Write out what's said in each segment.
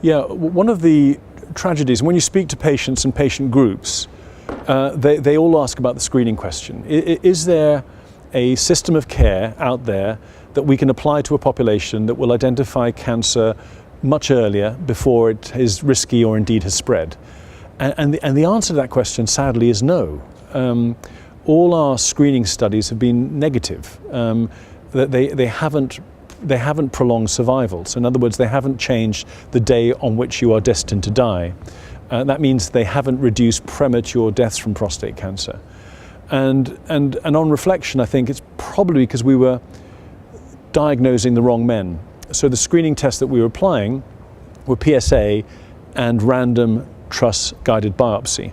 Yeah, one of the tragedies, when you speak to patients and patient groups, they all ask about the screening question. Is there a system of care out there that we can apply to a population that will identify cancer much earlier before it is risky or indeed has spread? And the answer to that question, sadly, is no. All our screening studies have been negative. They haven't prolonged survival. So in other words, they haven't changed the day on which you are destined to die. That means they haven't reduced premature deaths from prostate cancer. And on reflection, I think it's probably because we were diagnosing the wrong men. So the screening tests that we were applying were PSA and random truss-guided biopsy.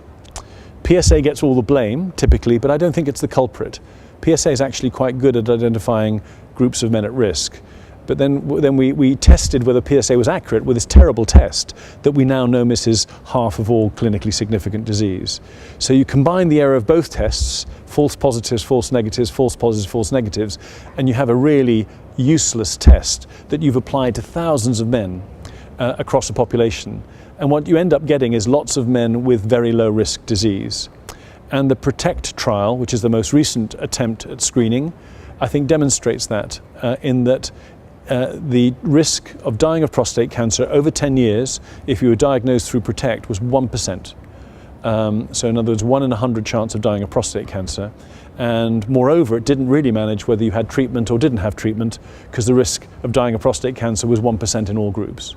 PSA gets all the blame, typically, but I don't think it's the culprit. PSA is actually quite good at identifying groups of men at risk. But then we tested whether PSA was accurate with this terrible test that we now know misses half of all clinically significant disease. So you combine the error of both tests, false positives, false negatives, false positives, false negatives, and you have a really useless test that you've applied to thousands of men across a population. And what you end up getting is lots of men with very low risk disease. And the PROTECT trial, which is the most recent attempt at screening, I think demonstrates that in that the risk of dying of prostate cancer over 10 years, if you were diagnosed through PROTECT, was 1%. So in other words, 1 in 100 chance of dying of prostate cancer. And moreover, it didn't really manage whether you had treatment or didn't have treatment, because the risk of dying of prostate cancer was 1% in all groups.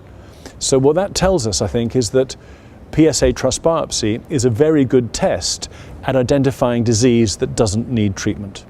So what that tells us, I think, is that PSA truss biopsy is a very good test at identifying disease that doesn't need treatment.